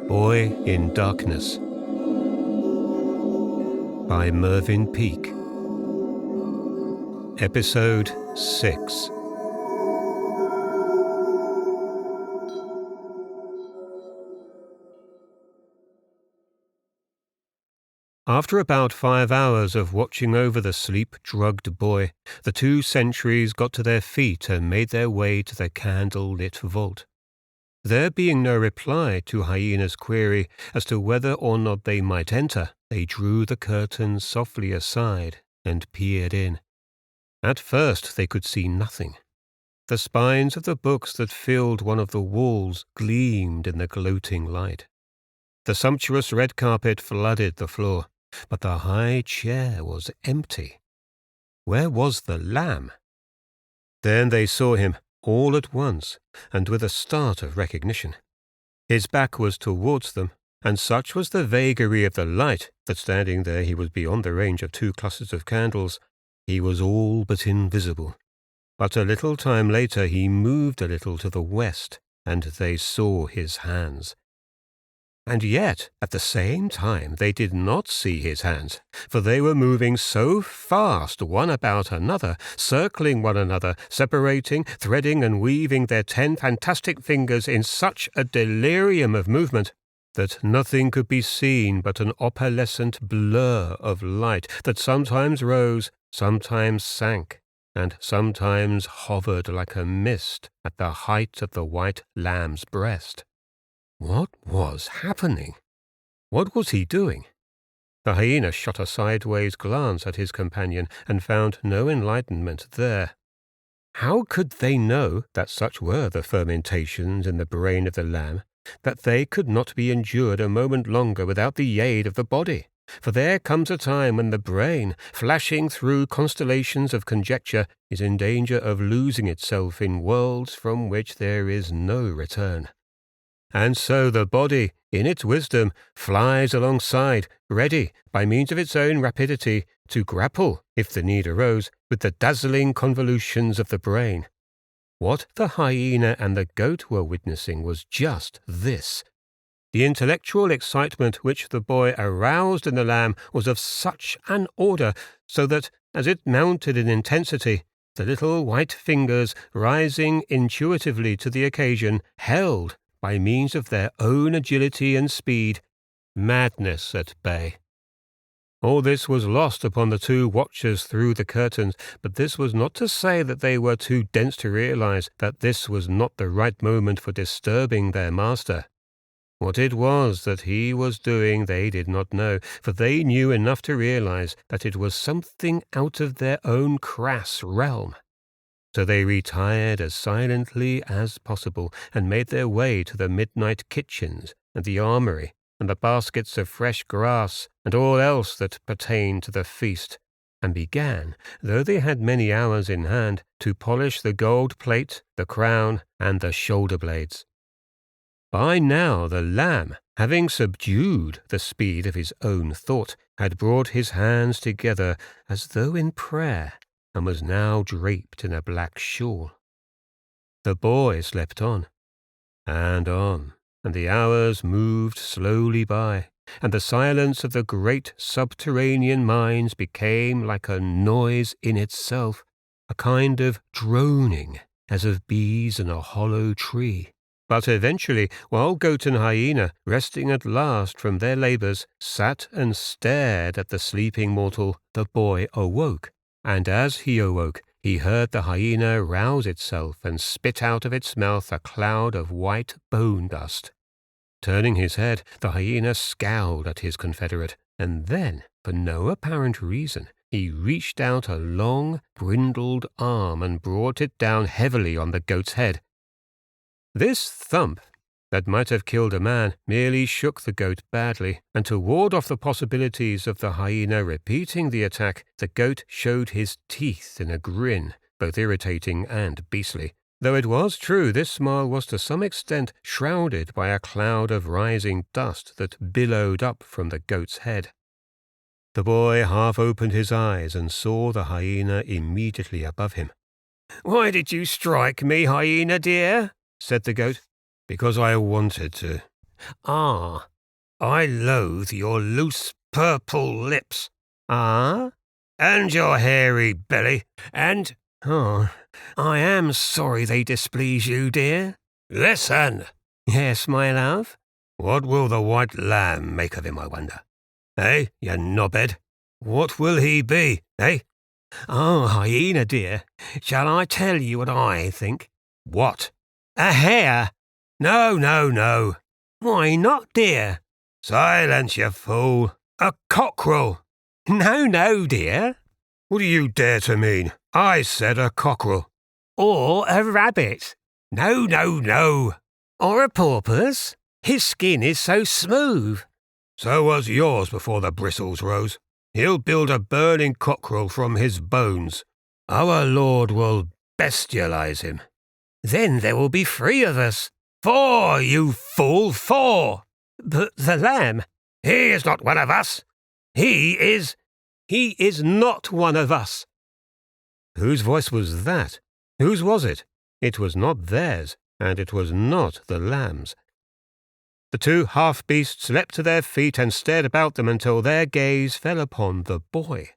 Boy in Darkness by Mervyn Peake. Episode 6. After about 5 hours of watching over the sleep-drugged boy, the 2 sentries got to their feet and made their way to the candle-lit vault. There being no reply to Hyena's query as to whether or not they might enter, they drew the curtains softly aside and peered in. At first they could see nothing. The spines of the books that filled one of the walls gleamed in the gloating light. The sumptuous red carpet flooded the floor, but the high chair was empty. Where was the lamb? Then they saw him, all at once, and with a start of recognition. His back was towards them, and such was the vagary of the light that standing there he was beyond the range of 2 clusters of candles. He was all but invisible. But a little time later he moved a little to the west, and they saw his hands. And yet, at the same time, they did not see his hands, for they were moving so fast one about another, circling one another, separating, threading and weaving their 10 fantastic fingers in such a delirium of movement, that nothing could be seen but an opalescent blur of light that sometimes rose, sometimes sank, and sometimes hovered like a mist at the height of the white lamb's breast. What was happening? What was he doing? The hyena shot a sideways glance at his companion and found no enlightenment there. How could they know that such were the fermentations in the brain of the lamb, that they could not be endured a moment longer without the aid of the body? For there comes a time when the brain, flashing through constellations of conjecture, is in danger of losing itself in worlds from which there is no return. And so the body, in its wisdom, flies alongside, ready, by means of its own rapidity, to grapple, if the need arose, with the dazzling convolutions of the brain. What the hyena and the goat were witnessing was just this. The intellectual excitement which the boy aroused in the lamb was of such an order, so that, as it mounted in intensity, the little white fingers, rising intuitively to the occasion, held, by means of their own agility and speed, madness at bay. All this was lost upon the 2 watchers through the curtains, but this was not to say that they were too dense to realize that this was not the right moment for disturbing their master. What it was that he was doing they did not know, for they knew enough to realize that it was something out of their own crass realm. So they retired as silently as possible and made their way to the midnight kitchens and the armory and the baskets of fresh grass and all else that pertained to the feast, and began, though they had many hours in hand, to polish the gold plate, the crown, and the shoulder blades. By now the lamb, having subdued the speed of his own thought, had brought his hands together as though in prayer, and was now draped in a black shawl. The boy slept on, and the hours moved slowly by, and the silence of the great subterranean mines became like a noise in itself, a kind of droning, as of bees in a hollow tree. But eventually, while goat and hyena, resting at last from their labours, sat and stared at the sleeping mortal, the boy awoke. And as he awoke, he heard the hyena rouse itself and spit out of its mouth a cloud of white bone dust. Turning his head, the hyena scowled at his confederate, and then, for no apparent reason, he reached out a long, brindled arm and brought it down heavily on the goat's head. This thump, that might have killed a man, merely shook the goat badly, and to ward off the possibilities of the hyena repeating the attack, the goat showed his teeth in a grin, both irritating and beastly, though it was true this smile was to some extent shrouded by a cloud of rising dust that billowed up from the goat's head. The boy half opened his eyes and saw the hyena immediately above him. "Why did you strike me, hyena dear?" said the goat. "Because I wanted to." Ah, I loathe your loose purple lips. Ah? And your hairy belly, and... Oh, I am sorry they displease you, dear. Listen! Yes, my love? What will the white lamb make of him, I wonder? Eh, you knobhead? What will he be, eh? Oh, hyena, dear, shall I tell you what I think? What? A hare? No, no, no. Why not, dear? Silence, you fool. A cockerel. No, no, dear. What do you dare to mean? I said a cockerel. Or a rabbit. No, no, no. Or a porpoise. His skin is so smooth. So was yours before the bristles rose. He'll build a burning cockerel from his bones. Our Lord will bestialize him. Then there will be 3 of us. 4, you fool, 4. But the lamb. He is not one of us. He is not one of us. Whose voice was that? Whose was it? It was not theirs, and it was not the lamb's. The 2 half-beasts leapt to their feet and stared about them until their gaze fell upon the boy.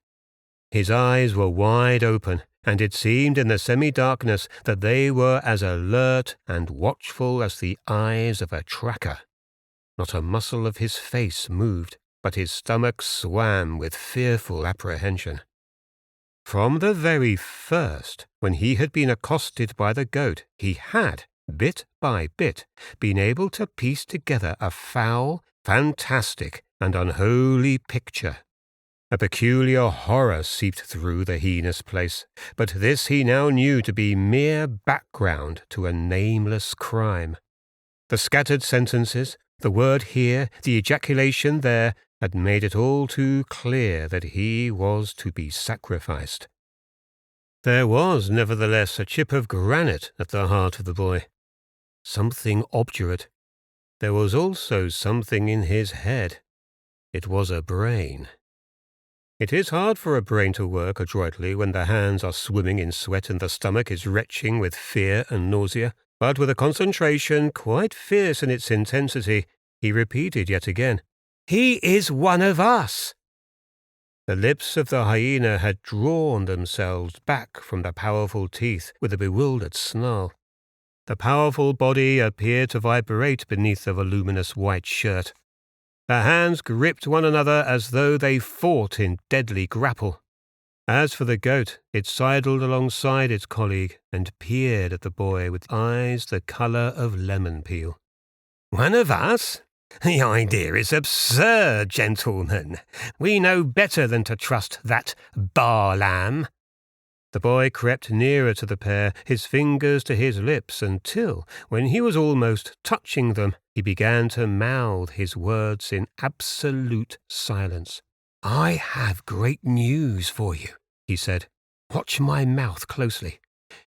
His eyes were wide open, and it seemed in the semi-darkness that they were as alert and watchful as the eyes of a tracker. Not a muscle of his face moved, but his stomach swam with fearful apprehension. From the very first, when he had been accosted by the goat, he had, bit by bit, been able to piece together a foul, fantastic, and unholy picture. A peculiar horror seeped through the heinous place, but this he now knew to be mere background to a nameless crime. The scattered sentences, the word here, the ejaculation there, had made it all too clear that he was to be sacrificed. There was, nevertheless, a chip of granite at the heart of the boy. Something obdurate. There was also something in his head. It was a brain. It is hard for a brain to work adroitly when the hands are swimming in sweat and the stomach is retching with fear and nausea, but with a concentration quite fierce in its intensity, he repeated yet again, "He is one of us." The lips of the hyena had drawn themselves back from the powerful teeth with a bewildered snarl. The powerful body appeared to vibrate beneath the voluminous white shirt. The hands gripped one another as though they fought in deadly grapple. As for the goat, it sidled alongside its colleague and peered at the boy with eyes the colour of lemon peel. "One of us? The idea is absurd, gentlemen. We know better than to trust that bar lamb." The boy crept nearer to the pair, his fingers to his lips, until, when he was almost touching them, he began to mouth his words in absolute silence. "I have great news for you," he said. "Watch my mouth closely.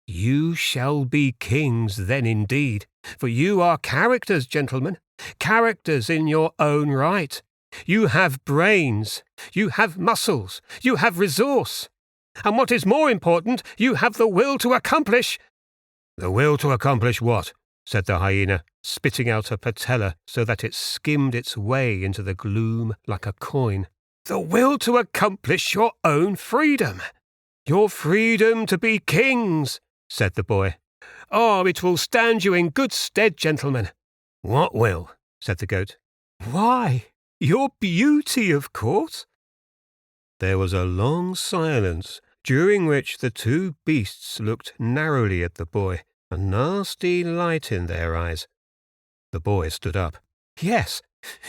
You shall be kings then indeed, for you are characters, gentlemen, characters in your own right. You have brains, you have muscles, you have resource. And what is more important, you have the will to accomplish—" "The will to accomplish what?" said the hyena, spitting out a patella so that it skimmed its way into the gloom like a coin. "The will to accomplish your own freedom. Your freedom to be kings," said the boy. "Oh, it will stand you in good stead, gentlemen." "What will?" said the goat. "Why, your beauty, of course." There was a long silence, during which the 2 beasts looked narrowly at the boy, a nasty light in their eyes. The boy stood up. "Yes,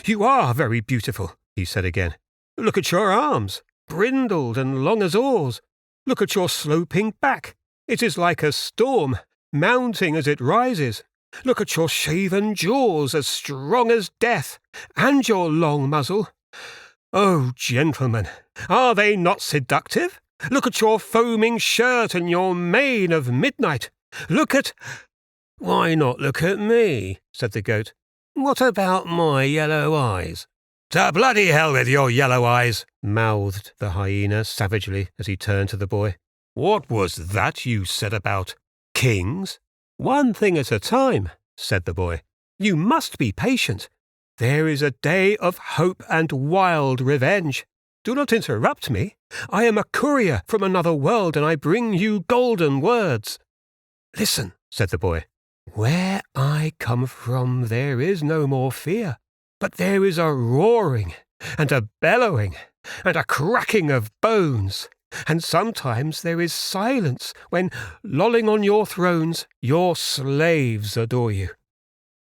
you are very beautiful," he said again. "Look at your arms, brindled and long as oars. Look at your sloping back. It is like a storm, mounting as it rises. Look at your shaven jaws, as strong as death, and your long muzzle. Oh, gentlemen, are they not seductive? Look at your foaming shirt and your mane of midnight. Look at—" "Why not look at me?" said the goat. "What about my yellow eyes?" "To bloody hell with your yellow eyes," mouthed the hyena savagely as he turned to the boy. "What was that you said about kings?" "One thing at a time," said the boy. "You must be patient. There is a day of hope and wild revenge. Do not interrupt me. I am a courier from another world, and I bring you golden words." "Listen," said the boy. "Where I come from there is no more fear, but there is a roaring and a bellowing and a cracking of bones, and sometimes there is silence when, lolling on your thrones, your slaves adore you."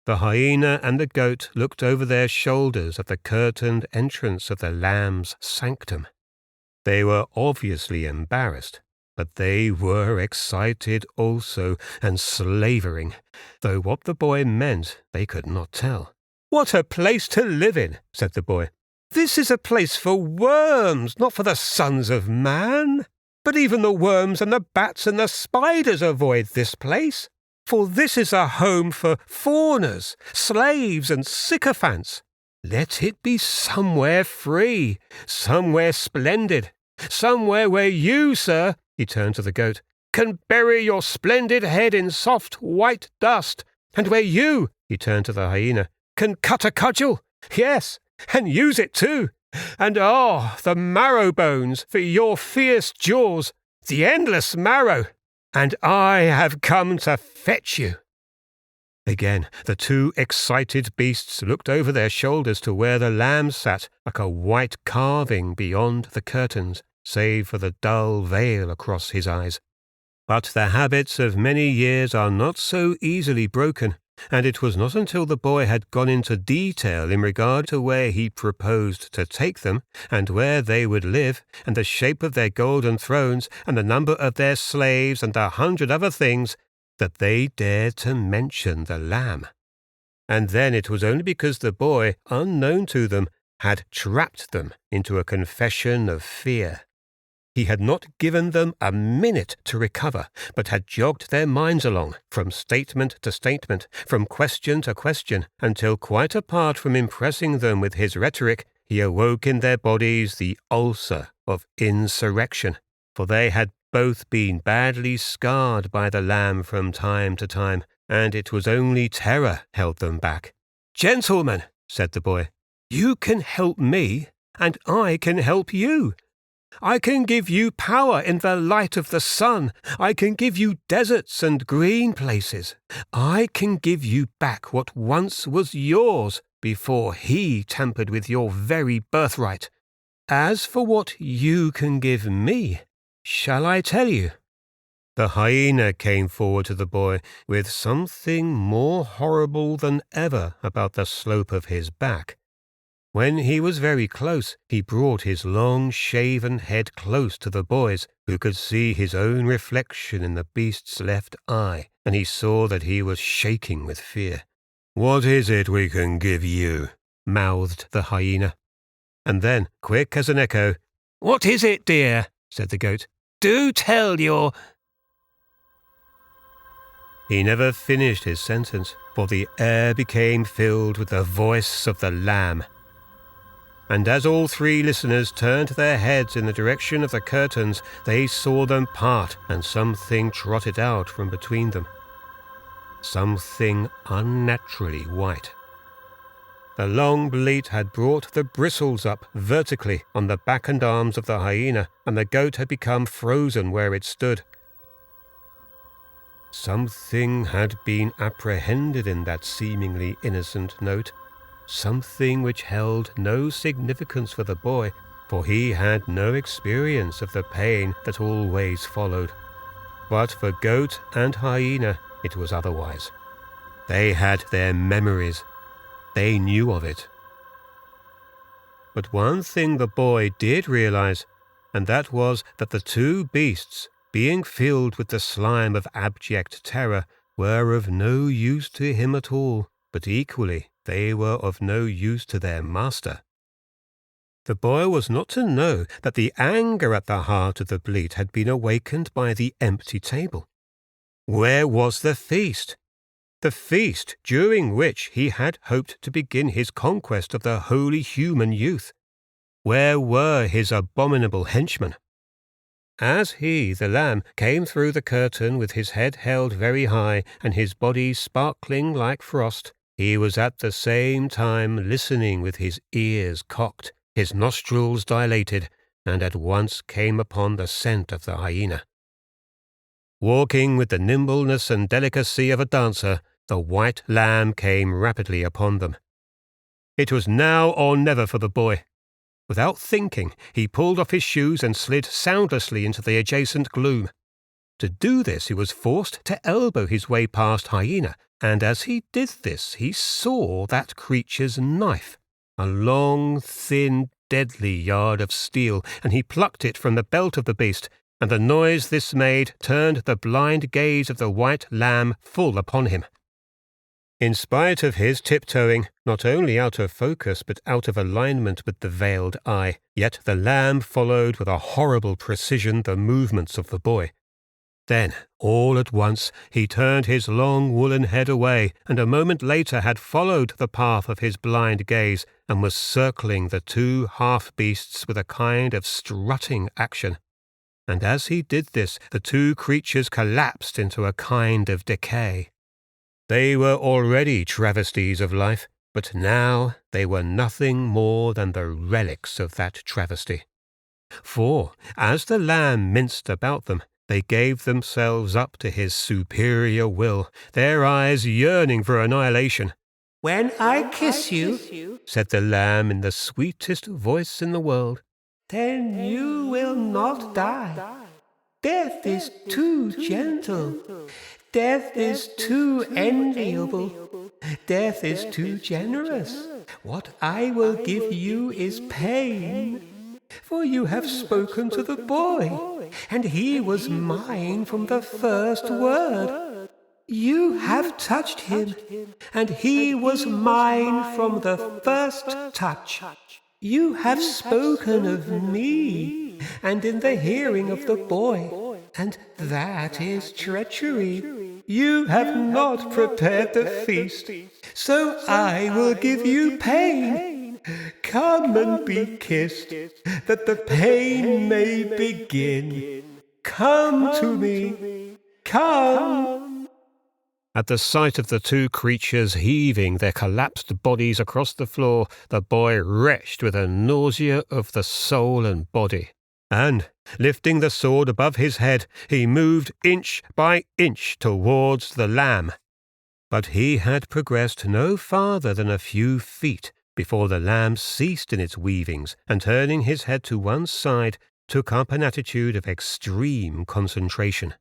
The hyena and the goat looked over their shoulders at the curtained entrance of the lamb's sanctum. They were obviously embarrassed, but they were excited also and slavering, though what the boy meant they could not tell. "What a place to live in," said the boy. "This is a place for worms, not for the sons of man. But even the worms and the bats and the spiders avoid this place. For this is a home for fawners, slaves, and sycophants. Let it be somewhere free, somewhere splendid, somewhere where you, sir," he turned to the goat, "can bury your splendid head in soft white dust, and where you," he turned to the hyena, "can cut a cudgel, yes, and use it too. And the marrow bones for your fierce jaws, the endless marrow. And I have come to fetch you." Again, the two excited beasts looked over their shoulders to where the lamb sat like a white carving beyond the curtains, save for the dull veil across his eyes. But the habits of many years are not so easily broken, and it was not until the boy had gone into detail in regard to where he proposed to take them, and where they would live, and the shape of their golden thrones, and the number of their slaves, and 100 other things, that they dared to mention the lamb. And then it was only because the boy, unknown to them, had trapped them into a confession of fear. He had not given them a minute to recover, but had jogged their minds along, from statement to statement, from question to question, until quite apart from impressing them with his rhetoric, he awoke in their bodies the ulcer of insurrection, for they had both been badly scarred by the lamb from time to time, and it was only terror held them back. "Gentlemen," said the boy, "you can help me, and I can help you. I can give you power in the light of the sun. I can give you deserts and green places. I can give you back what once was yours before he tampered with your very birthright. As for what you can give me, shall I tell you?" The hyena came forward to the boy with something more horrible than ever about the slope of his back. When he was very close, he brought his long shaven head close to the boy's, who could see his own reflection in the beast's left eye, and he saw that he was shaking with fear. "What is it we can give you?" mouthed the hyena. And then, quick as an echo, "What is it, dear?" said the goat. "Do tell your—" He never finished his sentence, for the air became filled with the voice of the lamb. And as all three listeners turned their heads in the direction of the curtains, they saw them part, and something trotted out from between them. Something unnaturally white. The long bleat had brought the bristles up vertically on the back and arms of the hyena, and the goat had become frozen where it stood. Something had been apprehended in that seemingly innocent note. Something which held no significance for the boy, for he had no experience of the pain that always followed. But for goat and hyena it was otherwise. They had their memories. They knew of it. But one thing the boy did realize, and that was that the two beasts, being filled with the slime of abject terror, were of no use to him at all, but equally they were of no use to their master. The boy was not to know that the anger at the heart of the bleat had been awakened by the empty table. Where was the feast? The feast during which he had hoped to begin his conquest of the holy human youth. Where were his abominable henchmen? As he, the lamb, came through the curtain with his head held very high and his body sparkling like frost, He was at the same time listening with his ears cocked, his nostrils dilated, and at once came upon the scent of the hyena. Walking with the nimbleness and delicacy of a dancer, the white lamb came rapidly upon them. It was now or never for the boy. Without thinking, he pulled off his shoes and slid soundlessly into the adjacent gloom. To do this, he was forced to elbow his way past hyena, and as he did this, he saw that creature's knife, a long, thin, deadly yard of steel, and he plucked it from the belt of the beast, and the noise this made turned the blind gaze of the white lamb full upon him. In spite of his tiptoeing, not only out of focus but out of alignment with the veiled eye, yet the lamb followed with a horrible precision the movements of the boy. Then, all at once, he turned his long woolen head away, and a moment later had followed the path of his blind gaze, and was circling the two half-beasts with a kind of strutting action. And as he did this, the two creatures collapsed into a kind of decay. They were already travesties of life, but now they were nothing more than the relics of that travesty. For, as the lamb minced about them, they gave themselves up to his superior will, their eyes yearning for annihilation. "When I kiss you," said the lamb in the sweetest voice in the world, "then you will not die. Death is too gentle. Death is too enviable. Death is too generous. What I will give you is pain. For you have spoken to the boy, and he was mine from the first word. You have touched him, and he was mine from the first touch. You have spoken of me, and in the hearing of the boy, and that is treachery. You have not prepared the feast, so I will give you pain. Come and be kissed, that the pain may begin. Come to me, come." At the sight of the two creatures heaving their collapsed bodies across the floor, the boy retched with a nausea of the soul and body, and, lifting the sword above his head, he moved inch by inch towards the lamb. But he had progressed no farther than a few feet before the lamb ceased in its weavings, and turning his head to one side, took up an attitude of extreme concentration.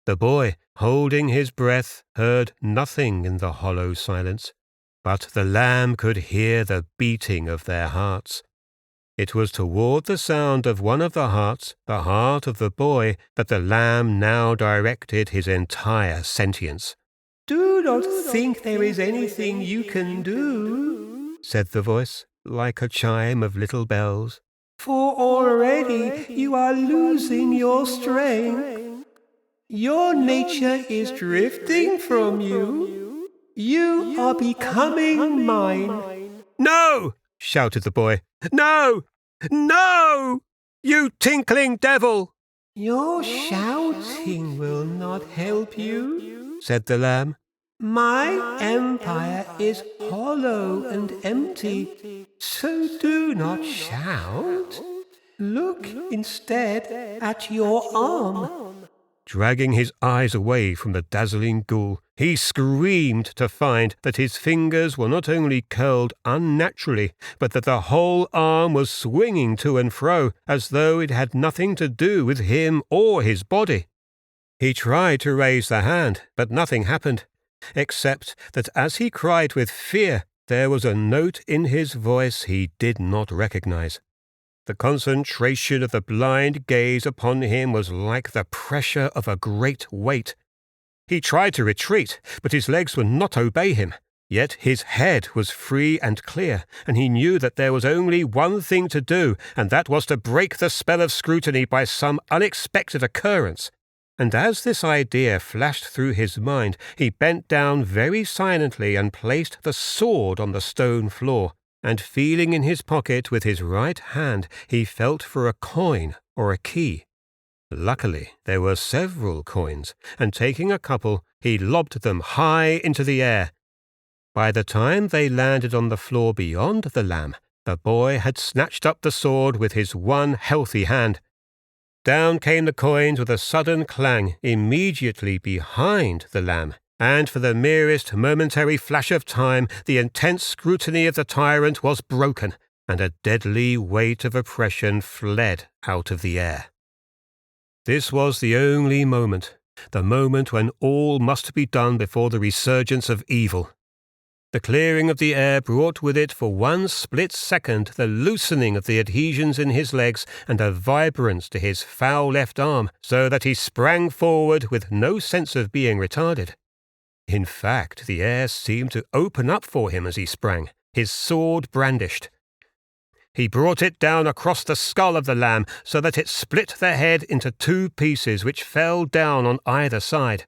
The boy, holding his breath, heard nothing in the hollow silence, but the lamb could hear the beating of their hearts. It was toward the sound of one of the hearts, the heart of the boy, that the lamb now directed his entire sentience. "Do not think there is anything you can do," said the voice, like a chime of little bells, "for already you are losing your strength. Your nature is drifting from you. You are becoming mine." "No!" shouted the boy. "No! No! You tinkling devil!" "Your shouting will not help you," said the lamb. "My empire is hollow and empty, so do not shout. Look instead at your arm." Dragging his eyes away from the dazzling ghoul, he screamed to find that his fingers were not only curled unnaturally, but that the whole arm was swinging to and fro, as though it had nothing to do with him or his body. He tried to raise the hand, but nothing happened, except that as he cried with fear, there was a note in his voice he did not recognize. The concentration of the blind gaze upon him was like the pressure of a great weight. He tried to retreat, but his legs would not obey him. Yet his head was free and clear, and he knew that there was only one thing to do, and that was to break the spell of scrutiny by some unexpected occurrence. And as this idea flashed through his mind, he bent down very silently and placed the sword on the stone floor, and feeling in his pocket with his right hand, he felt for a coin or a key. Luckily, there were several coins, and taking a couple, he lobbed them high into the air. By the time they landed on the floor beyond the lamb, the boy had snatched up the sword with his one healthy hand. Down came the coins with a sudden clang immediately behind the lamb, and for the merest momentary flash of time the intense scrutiny of the tyrant was broken, and a deadly weight of oppression fled out of the air. This was the only moment, the moment when all must be done before the resurgence of evil. The clearing of the air brought with it for one split second the loosening of the adhesions in his legs and a vibrance to his foul left arm, so that he sprang forward with no sense of being retarded. In fact, the air seemed to open up for him as he sprang, his sword brandished. He brought it down across the skull of the lamb so that it split the head into 2 pieces which fell down on either side.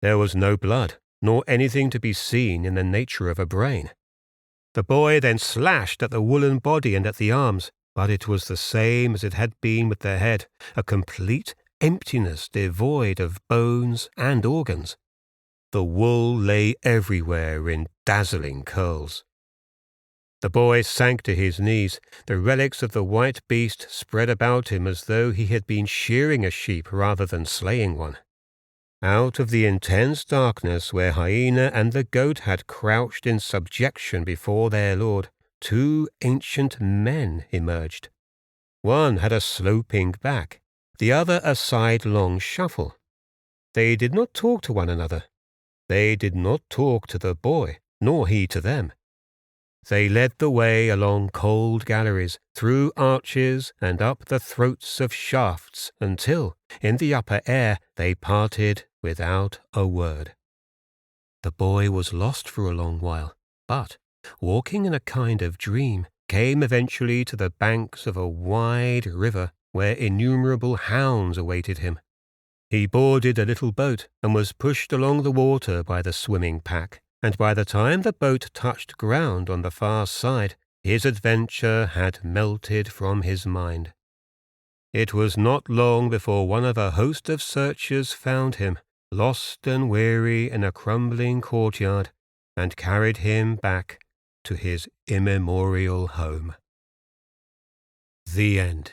There was no blood, nor anything to be seen in the nature of a brain. The boy then slashed at the woolen body and at the arms, but it was the same as it had been with the head, a complete emptiness devoid of bones and organs. The wool lay everywhere in dazzling curls. The boy sank to his knees, the relics of the white beast spread about him as though he had been shearing a sheep rather than slaying one. Out of the intense darkness where Hyena and the goat had crouched in subjection before their lord, 2 ancient men emerged. One had a sloping back, the other a sidelong shuffle. They did not talk to one another. They did not talk to the boy, nor he to them. They led the way along cold galleries, through arches, and up the throats of shafts, until, in the upper air, they parted without a word. The boy was lost for a long while, but, walking in a kind of dream, came eventually to the banks of a wide river where innumerable hounds awaited him. He boarded a little boat and was pushed along the water by the swimming pack, and by the time the boat touched ground on the far side, his adventure had melted from his mind. It was not long before one of a host of searchers found him, lost and weary in a crumbling courtyard, and carried him back to his immemorial home. The end.